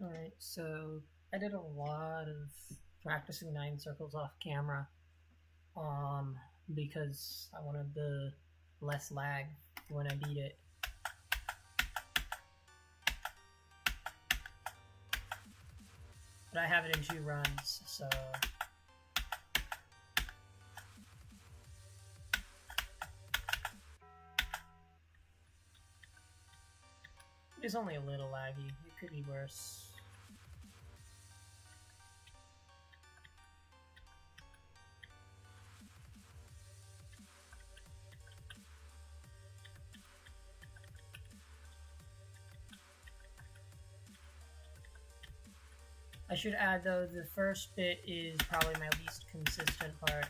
Alright, so I did a lot of practicing 9 circles off camera, um, because I wanted the less lag when I beat it. But I have it in 2 runs, so it's only a little laggy. It could be worse. I should add though, the first bit is probably my least consistent part.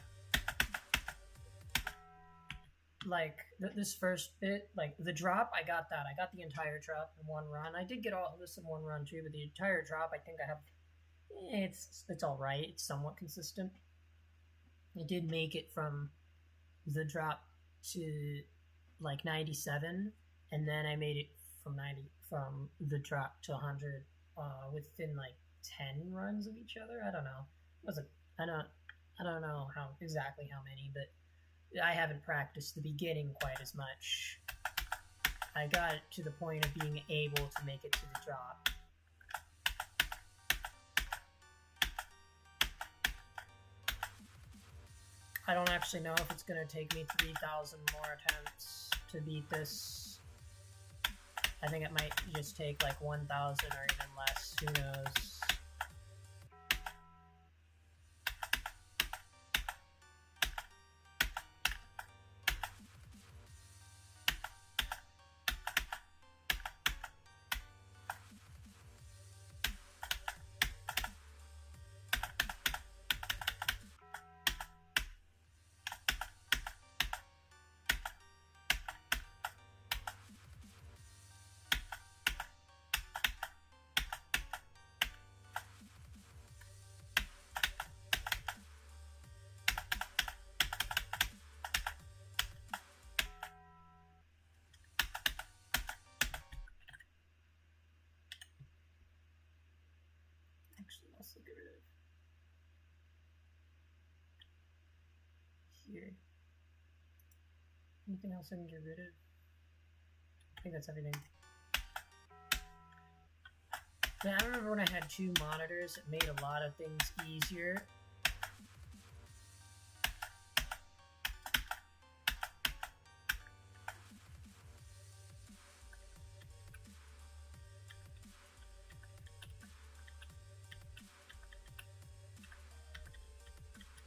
Like, this first bit, like, the drop, I got that. I got the entire drop in 1 run. I did get all of this in 1 run too, but the entire drop, I think I have... It's alright. It's somewhat consistent. I did make it from the drop to, like, 97, and then I made it from the drop to 100 within, like, 10 runs of each other. I don't know. It wasn't... I don't know exactly how many, but I haven't practiced the beginning quite as much. I got it to the point of being able to make it to the drop. I don't actually know if it's going to take me 3,000 more attempts to beat this. I think it might just take like 1,000 or even less. Who knows? Actually, also get rid of here. Anything else I can get rid of? I think that's everything. Man, I remember when I had 2 monitors, it made a lot of things easier.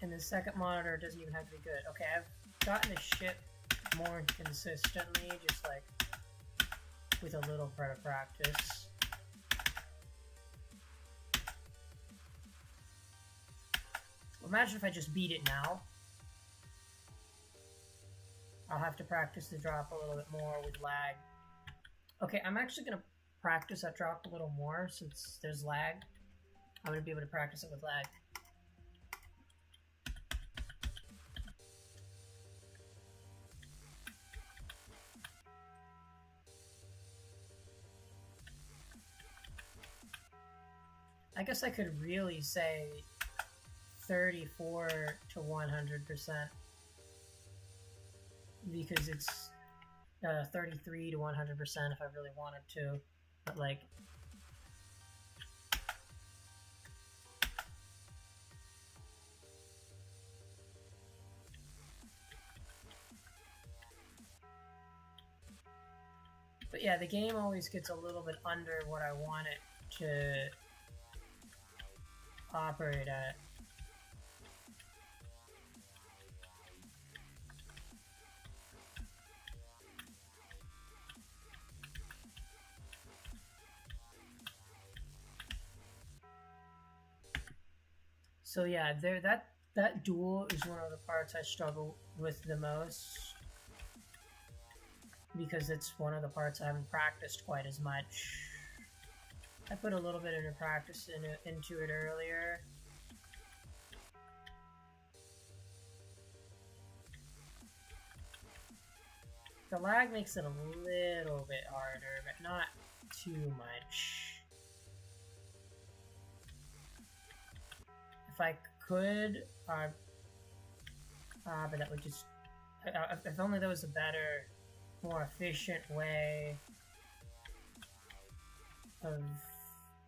And the second monitor doesn't even have to be good. Okay, I've gotten to ship more consistently, just like with a little bit of practice. Imagine if I just beat it now. I'll have to practice the drop a little bit more with lag. Okay, I'm actually going to practice that drop a little more since there's lag. I'm going to be able to practice it with lag. I guess I could really say 34 to 100% because it's 33 to 100% if I really wanted to, but like but yeah, the game always gets a little bit under what I want it to operate at. So yeah, that duel is one of the parts I struggle with the most because it's one of the parts I haven't practiced quite as much. I put a little bit of practice into it earlier. The lag makes it a little bit harder, but not too much. I could, but that would just, if only there was a better, more efficient way of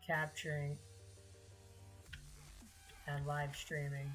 capturing and live streaming.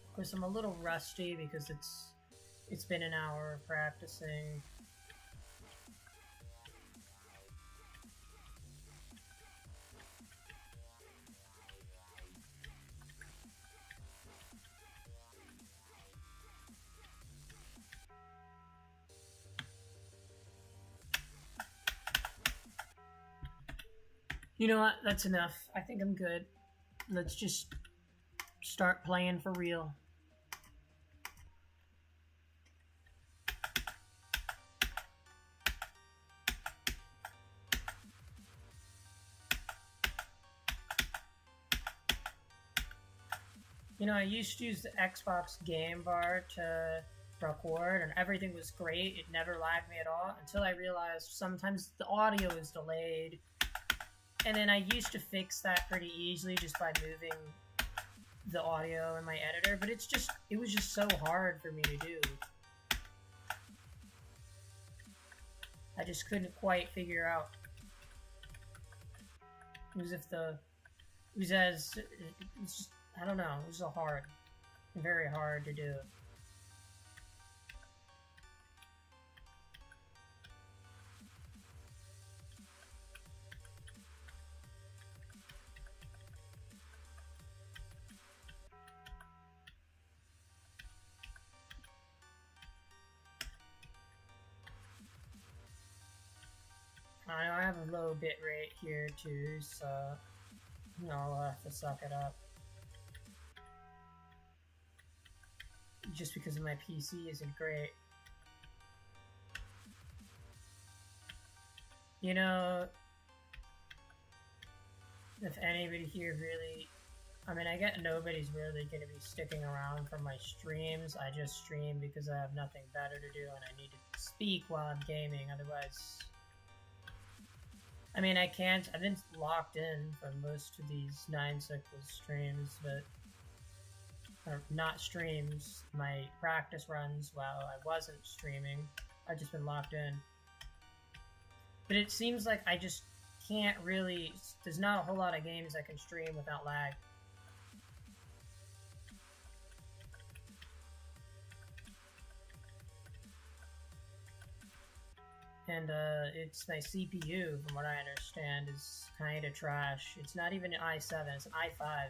Of course, I'm a little rusty because it's been an hour of practicing. You know what? That's enough. I think I'm good. Let's just start playing for real. You know, I used to use the Xbox Game Bar to record, and everything was great. It never lagged me at all until I realized sometimes the audio is delayed. And then I used to fix that pretty easily just by moving the audio in my editor, but it was just so hard for me to do. I just couldn't quite figure out. It was just, I don't know, it was so hard. Very hard to do. I have a low bit rate here too, so I'll have to suck it up. Just because my PC isn't great. You know, if anybody here really, I mean, I get nobody's really going to be sticking around for my streams. I just stream because I have nothing better to do and I need to speak while I'm gaming, otherwise... I mean, I've been locked in for most of these 9 Cycles streams, but... Or not streams, my practice runs while I wasn't streaming. I've just been locked in. But it seems like I just can't really... There's not a whole lot of games I can stream without lag. And it's my CPU, from what I understand, is kind of trash. It's not even an i7, it's an i5.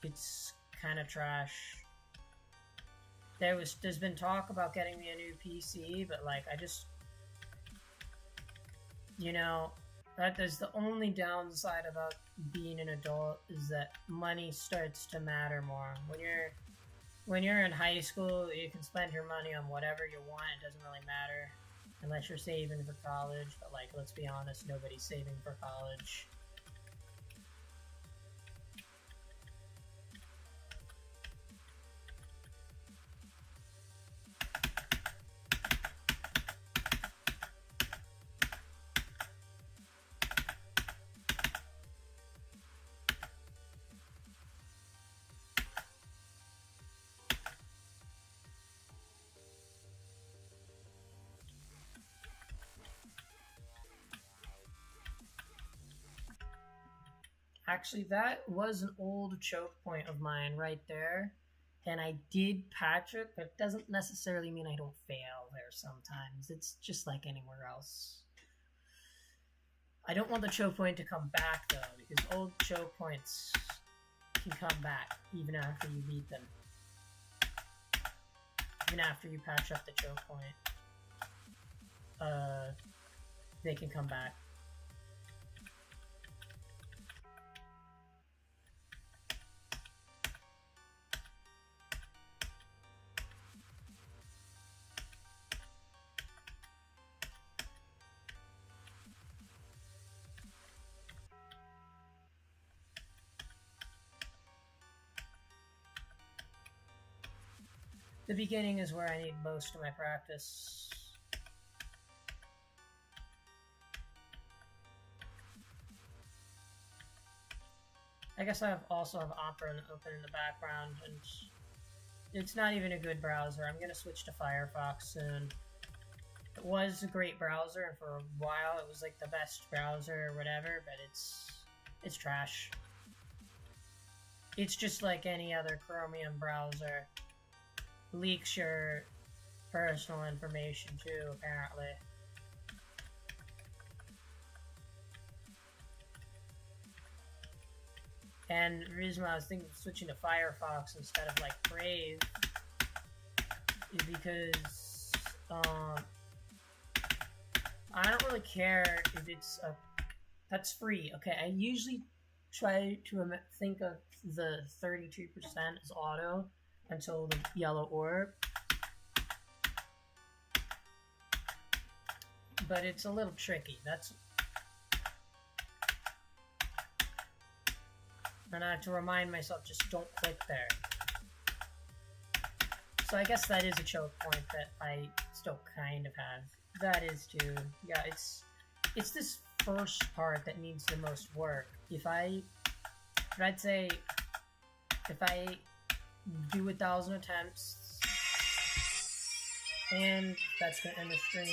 It's kind of trash. There's been talk about getting me a new PC, but like I just, you know, that is the only downside about being an adult, is that money starts to matter more. When you're in high school, you can spend your money on whatever you want. It doesn't really matter. Unless you're saving for college, but like, let's be honest, nobody's saving for college. Actually, that was an old choke point of mine right there, and I did patch it, but it doesn't necessarily mean I don't fail there sometimes. It's just like anywhere else. I don't want the choke point to come back, though, because old choke points can come back even after you beat them. Even after you patch up the choke point, they can come back. The beginning is where I need most of my practice. I guess I also have Opera open in the background, and it's not even a good browser. I'm gonna switch to Firefox soon. It was a great browser, and for a while it was like the best browser or whatever, but it's trash. It's just like any other Chromium browser. Leaks your personal information too, apparently. And the reason why I was thinking of switching to Firefox instead of like Brave is because I don't really care if it's that's free. Okay, I usually try to think of the 32% as auto until the yellow orb, but it's a little tricky. And I have to remind myself, just don't click there. So I guess that is a choke point that I still kind of have. That is too. Yeah, it's this first part that needs the most work. I'd say if I do 1,000 attempts, and that's gonna end the stream.